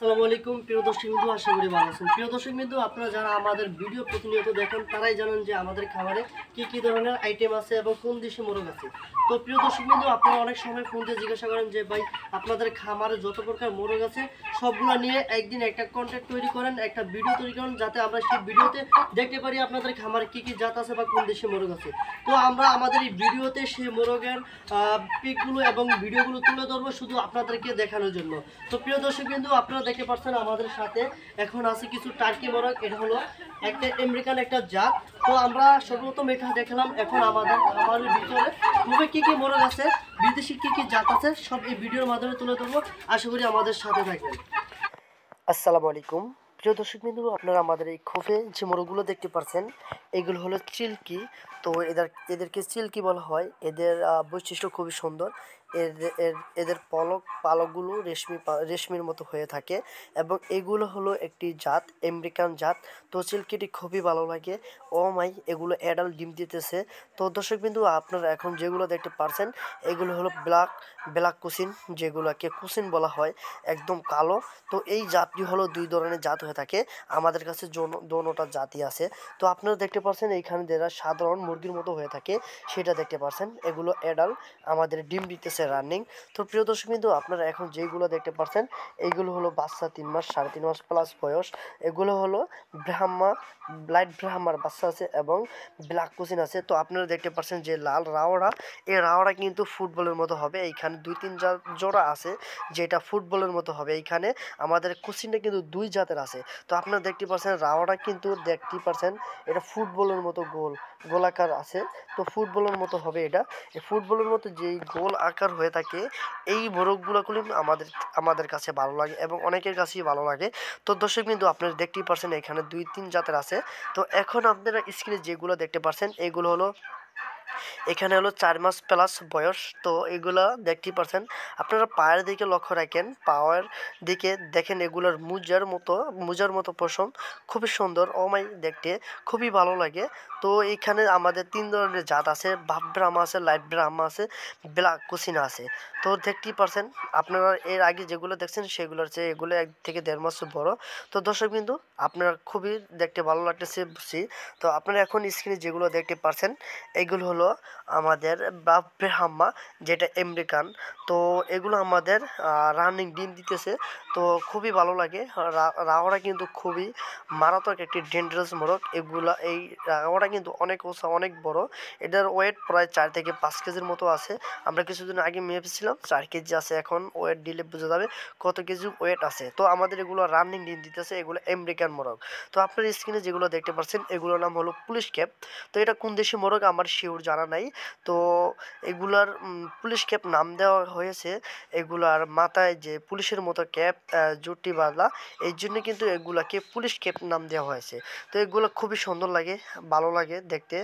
আসসালামু আলাইকুম প্রিয় দর্শকবৃন্দ, আশা করি ভালো আছেন। প্রিয় দর্শকবৃন্দ, আপনারা যারা আমাদের ভিডিও প্রতিনিয়ত দেখেন তারাই জানেন যে আমাদের খাবারে কি ধরনের আইটেম আছে এবং কোন দেশি মোরগ আছে। তো প্রিয় দর্শকবৃন্দ, আপনারা অনেক সময় ফোন দিয়ে জিজ্ঞাসা করেন যে ভাই আপনাদের খামারে যত প্রকার মোরগ আছে সবগুলো নিয়ে একদিন একটা কন্টেন্ট তৈরি করেন, একটা ভিডিও তৈরি করেন, যাতে আমরা সেই ভিডিওতে দেখতে পারি আপনাদের খামারে কি জাত আছে বা কোন দেশি মোরগ আছে। তো আমরা আমাদের এই ভিডিওতে সেই মোরগের পিকগুলো এবং ভিডিওগুলো তুলে ধরবো শুধু আপনাদেরকে দেখানোর জন্য। তো প্রিয় দর্শকবৃন্দ, আপনারা দেখতে পাচ্ছেন আমাদের সাথে এখন আছে কিছু টার্কি মোরগ। এটা হলো একটা আমেরিকান একটা জাত। তো আমরা সর্বপ্রথম এটা দেখলাম। এখন আমাদের ভিতরে কি মোরগ আছে, বিদেশি কি জাত আছে, সব এই ভিডিওর মাধ্যমে তুলে ধরবো। আশা করি আমাদের সাথে থাকবেন। আসসালামু আলাইকুম প্রিয় দর্শকবৃন্দ, আপনারা আমাদের এই খোপে যে মোরগগুলো দেখতে পাচ্ছেন এগুলো হলো চিল্কি। তো এদেরকে চিল্কি বলা হয়। এদের বৈশিষ্ট্য খুবই সুন্দর। এদের পালকগুলো রেশমির মতো হয়ে থাকে এবং এগুলো হলো একটি জাত, আমেরিকান জাত। তো চিল্কিটি খুবই ভালো লাগে। ও মাই, এগুলো অ্যাডাল্ট ডিম দিতেছে। তো দর্শকবৃন্দ, আপনারা এখন যেগুলো দেখতে পাচ্ছেন এগুলো হলো ব্ল্যাক কুসিন, যেগুলোকে কুসিন বলা হয়, একদম কালো। তো এই জাতটি হলো দুই ধরনের জাত হয়ে থাকে। আমাদের কাছে দোনোটা জাতি আছে। তো আপনারা দেখতে পাচ্ছেন এইখানে যারা সাধারণ মুরগির মতো হয়ে থাকে সেটা দেখতে পাচ্ছেন, এগুলো অ্যাডাল্ট, আমাদের ডিম দিতেছে রানিং। তো প্রিয় দর্শক বিন্দু, আপনারা এখন যেগুলো দেখতে পাচ্ছেন এইগুলো হলো বাচ্চা 3 মাস 3.5 মাস প্লাস বয়স। এগুলো হলো ব্রাহ্মা, লাইট ব্রাহ্মার বাচ্চা আছে এবং ব্ল্যাক কুসিন আছে। তো আপনারা দেখতে পাচ্ছেন যে লাল রাওড়া, এই রাওড়া কিন্তু ফুটবলের মতো হবে। এইখানে 2-3 জোড়া আছে যেটা ফুটবলের মতো হবে। এইখানে আমাদের কুসিনটা কিন্তু 2 জাতের আছে। তো আপনারা দেখতে পাচ্ছেন রাওয়াটা কিন্তু দেখতে পাচ্ছেন এটা ফুটবলের মতো গোলাকার আছে। তো ফুটবলের মতো হবে এটা। এই ফুটবলের মতো যেই গোল আকার হয়ে থাকে এই মোরগগুলো আমাদের কাছে ভালো লাগে এবং অনেকের কাছেই ভালো লাগে। তো দর্শক বিন্দু, আপনারা দেখতেই পাচ্ছেন এখানে 2-3 জাতের আছে। তো এখন আপনারা স্ক্রিনে যেগুলো দেখতে পাচ্ছেন এগুলো হলো এখানে হলো 4 মাস প্লাস বয়স। তো এগুলা দেখতেই পাচ্ছেন। আপনারা পায়ের দিকে লক্ষ্য রাখেন, পাওয়ার দিকে দেখেন, এগুলোর মুজার মতো পশম, খুবই সুন্দর। ও মাই, দেখতে খুবই ভালো লাগে। তো এখানে আমাদের 3 ধরনের জাত আছে, বাপ ব্রাহ্মা আছে, লাইট ব্রাহ্মা আছে, ব্ল্যাক কুসিনা আছে। তো দেখতেই পাচ্ছেন, আপনারা এর আগে যেগুলো দেখছেন সেগুলোর চেয়ে এগুলো 1 থেকে 1.5 মাস বড়। তো দর্শক বিন্দু, আপনার খুবই দেখতে ভালো লাগতেছে বুঝছি। তো আপনারা এখন স্ক্রিনে যেগুলো দেখতে পাচ্ছেন এগুলো হলো আমাদের ব্রাহ্মা, যেটা আমেরিকান। তো এগুলো আমাদের রানিং ডিম দিতেছে। তো খুবই ভালো লাগে। রাওয়াটা কিন্তু খুবই মারাত্মক একটি ডেঞ্জারাস মোরগ। এই রাওয়াটা কিন্তু অনেক বড়। এটার ওয়েট প্রায় 4 থেকে 5 কেজির মতো আছে। আমরা কিছুদিন আগে মেপেছিলাম 4 কেজি আছে। এখন ওয়েট দিলে বোঝা যাবে কত কেজি ওয়েট আছে। তো আমাদের এগুলো রানিং ডিম দিতেছে, এগুলো আমেরিকান মোরগ। তো আপনার স্ক্রিনে যেগুলো দেখতে পাচ্ছেন এগুলোর নাম হলো পুলিশ ক্যাপ। তো এটা কোন দেশি মোরগ আমার শিওর জানা নাই। তো এগুলার পুলিশ ক্যাপ নাম দেওয়া হয়েছে এগুলার মাথায় যে পুলিশের মতো ক্যাপ জুটি বাঁধা, এই জন্য কিন্তু এগুলাকে পুলিশ ক্যাপ নাম দেওয়া হয়েছে। তো এগুলো খুবই সুন্দর লাগে, ভালো লাগে দেখতে।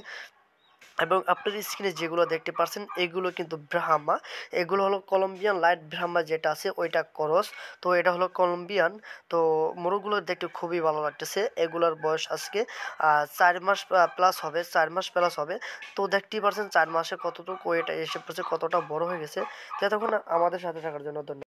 এবং আপনার স্ক্রিনে যেগুলো দেখতে পাচ্ছেন এগুলো কিন্তু ব্রাহ্মা। এগুলো হলো কলম্বিয়ান লাইট ব্রাহ্মা, যেটা আছে ওইটা করস। তো এটা হলো কলম্বিয়ান। তো মোরগগুলো দেখতে খুবই ভালো লাগতেছে। এগুলোর বয়স আজকে 4 মাস প্লাস হবে, 4 মাস প্লাস হবে। তো দেখতেই পাচ্ছেন 4 মাসে কতটুকু ওয়েট এসে পড়ছে, কতটা বড় হয়ে গেছে। তো তখন আমাদের সাথে থাকার জন্য ধন্যবাদ।